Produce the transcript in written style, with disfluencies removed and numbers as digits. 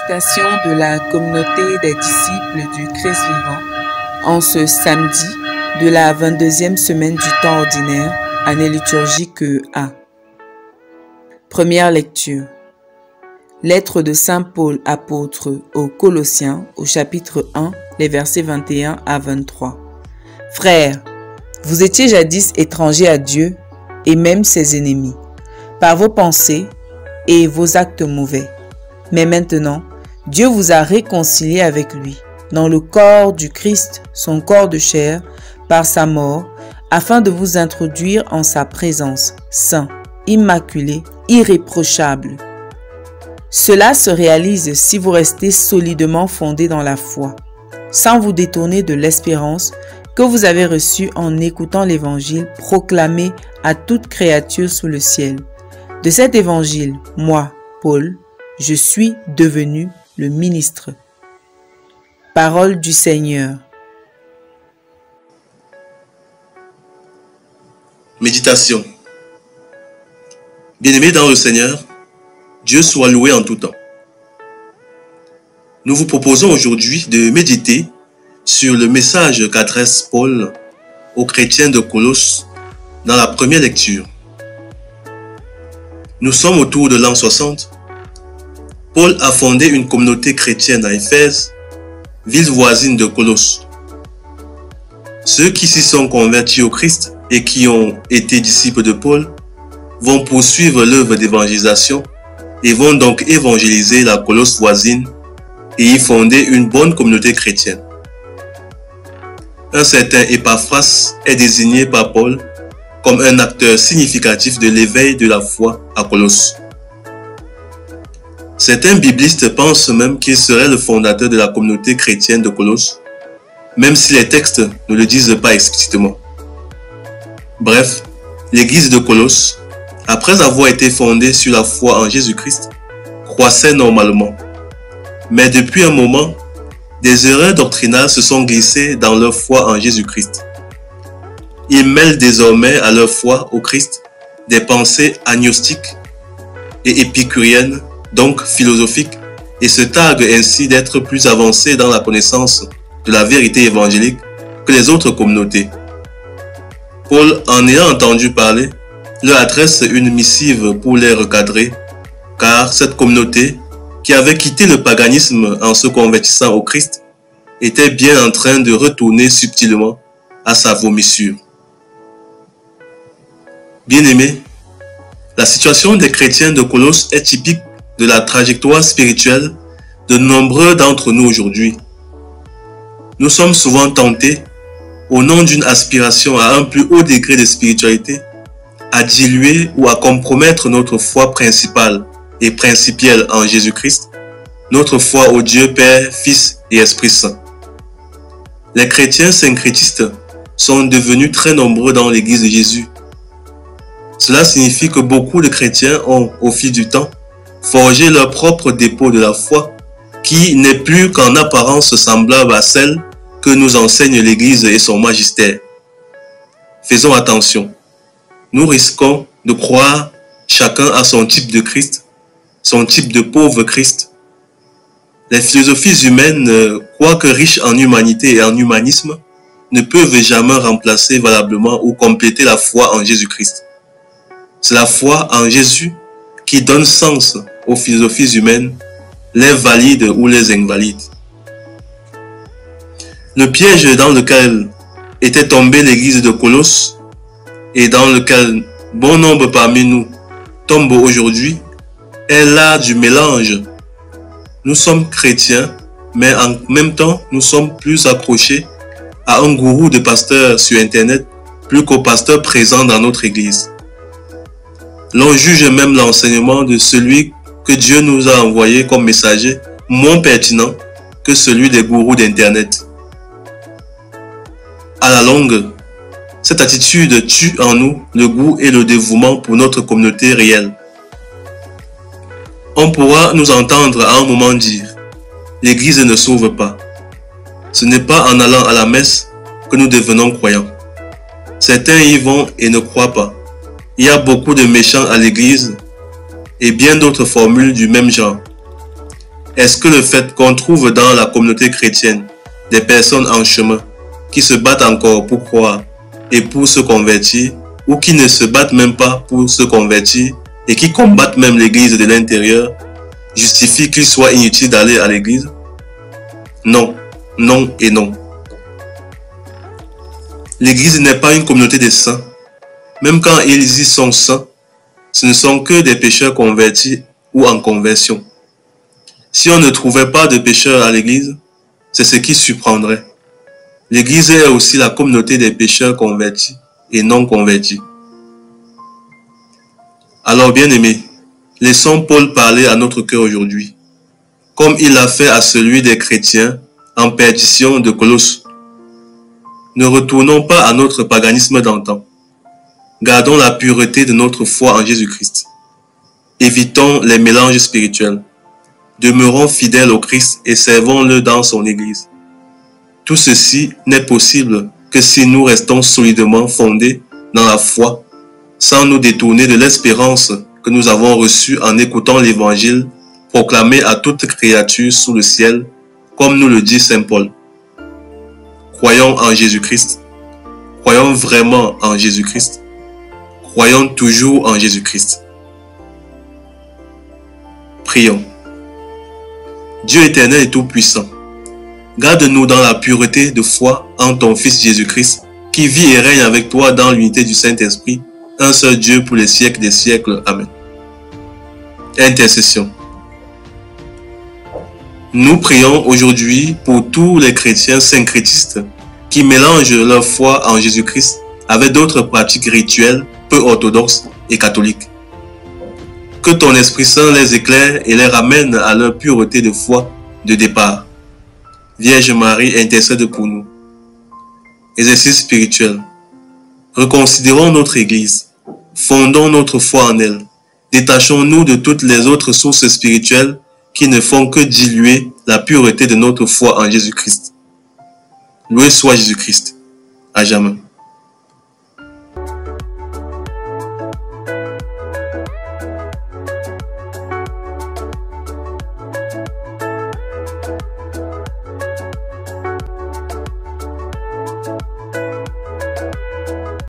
Salutation de la communauté des disciples du Christ vivant en ce samedi de la 22e semaine du temps ordinaire, année liturgique A. Première lecture. Lettre de Saint Paul apôtre aux Colossiens au chapitre 1, les versets 21 à 23. Frères, vous étiez jadis étrangers à Dieu et même ses ennemis, par vos pensées et vos actes mauvais. Mais maintenant, Dieu vous a réconciliés avec lui, dans le corps du Christ, son corps de chair, par sa mort, afin de vous introduire en sa présence, saint, immaculé, irréprochable. Cela se réalise si vous restez solidement fondés dans la foi, sans vous détourner de l'espérance que vous avez reçue en écoutant l'évangile proclamé à toute créature sous le ciel. De cet évangile, moi, Paul, je suis devenu le ministre. Parole du Seigneur. Méditation. Bien-aimés dans le Seigneur, Dieu soit loué en tout temps. Nous vous proposons aujourd'hui de méditer sur le message qu'adresse Paul aux chrétiens de Colosse dans la première lecture. Nous sommes autour de l'an 60. Paul a fondé une communauté chrétienne à Éphèse, ville voisine de Colosse. Ceux qui s'y sont convertis au Christ et qui ont été disciples de Paul vont poursuivre l'œuvre d'évangélisation et vont donc évangéliser la Colosse voisine et y fonder une bonne communauté chrétienne. Un certain Épaphras est désigné par Paul comme un acteur significatif de l'éveil de la foi à Colosse. Certains biblistes pensent même qu'il serait le fondateur de la communauté chrétienne de Colosse, même si les textes ne le disent pas explicitement. Bref, l'église de Colosse, après avoir été fondée sur la foi en Jésus-Christ, croissait normalement. Mais depuis un moment, des erreurs doctrinales se sont glissées dans leur foi en Jésus-Christ. Ils mêlent désormais à leur foi au Christ des pensées agnostiques et épicuriennes, donc philosophiques, et se targuent ainsi d'être plus avancés dans la connaissance de la vérité évangélique que les autres communautés. Paul, en ayant entendu parler, leur adresse une missive pour les recadrer, car cette communauté, qui avait quitté le paganisme en se convertissant au Christ, était bien en train de retourner subtilement à sa vomissure. Bien-aimés, la situation des chrétiens de Colosse est typique de la trajectoire spirituelle de nombreux d'entre nous aujourd'hui. Nous sommes souvent tentés, au nom d'une aspiration à un plus haut degré de spiritualité, à diluer ou à compromettre notre foi principale et principielle en Jésus-Christ, notre foi au Dieu Père, Fils et Esprit Saint. Les chrétiens syncrétistes sont devenus très nombreux dans l'Église de Jésus. Cela signifie que beaucoup de chrétiens ont, au fil du temps, forgé leur propre dépôt de la foi, qui n'est plus qu'en apparence semblable à celle que nous enseigne l'Église et son magistère. Faisons attention. Nous risquons de croire chacun à son type de Christ, son type de pauvre Christ. Les philosophies humaines, quoique riches en humanité et en humanisme, ne peuvent jamais remplacer valablement ou compléter la foi en Jésus-Christ. C'est la foi en Jésus qui donne sens aux philosophies humaines, les valides ou les invalides. Le piège dans lequel était tombée l'église de Colosse et dans lequel bon nombre parmi nous tombent aujourd'hui est l'art du mélange. Nous sommes chrétiens, mais en même temps, nous sommes plus accrochés à un gourou de pasteur sur Internet plus qu'au pasteur présent dans notre église. L'on juge même l'enseignement de celui que Dieu nous a envoyé comme messager moins pertinent que celui des gourous d'Internet. À la longue, cette attitude tue en nous le goût et le dévouement pour notre communauté réelle. On pourra nous entendre à un moment dire « l'Église ne sauve pas ». Ce n'est pas en allant à la messe que nous devenons croyants. Certains y vont et ne croient pas. Il y a beaucoup de méchants à l'Église et bien d'autres formules du même genre. Est-ce que le fait qu'on trouve dans la communauté chrétienne des personnes en chemin qui se battent encore pour croire et pour se convertir, ou qui ne se battent même pas pour se convertir et qui combattent même l'église de l'intérieur, justifie qu'il soit inutile d'aller à l'église? Non, non et non. L'église n'est pas une communauté de saints. Même quand ils y sont saints, ce ne sont que des pécheurs convertis ou en conversion. Si on ne trouvait pas de pécheurs à l'église, c'est ce qui surprendrait. L'église est aussi la communauté des pécheurs convertis et non convertis. Alors bien-aimés, laissons Paul parler à notre cœur aujourd'hui, comme il l'a fait à celui des chrétiens en perdition de Colosse. Ne retournons pas à notre paganisme d'antan. Gardons la pureté de notre foi en Jésus-Christ. Évitons les mélanges spirituels. Demeurons fidèles au Christ et servons-le dans son Église. Tout ceci n'est possible que si nous restons solidement fondés dans la foi, sans nous détourner de l'espérance que nous avons reçue en écoutant l'Évangile proclamé à toute créature sous le ciel, comme nous le dit Saint Paul. Croyons en Jésus-Christ. Croyons vraiment en Jésus-Christ. Croyons toujours en Jésus-Christ. Prions. Dieu éternel et tout-puissant, garde-nous dans la pureté de foi en ton Fils Jésus-Christ, qui vit et règne avec toi dans l'unité du Saint-Esprit, un seul Dieu pour les siècles des siècles. Amen. Intercession. Nous prions aujourd'hui pour tous les chrétiens syncrétistes qui mélangent leur foi en Jésus-Christ avec d'autres pratiques rituelles peu orthodoxes et catholiques. Que ton Esprit Saint les éclaire et les ramène à leur pureté de foi de départ. Vierge Marie, intercède pour nous. Exercice spirituel. Reconsidérons notre Église. Fondons notre foi en elle. Détachons-nous de toutes les autres sources spirituelles qui ne font que diluer la pureté de notre foi en Jésus-Christ. Loué soit Jésus-Christ. À jamais.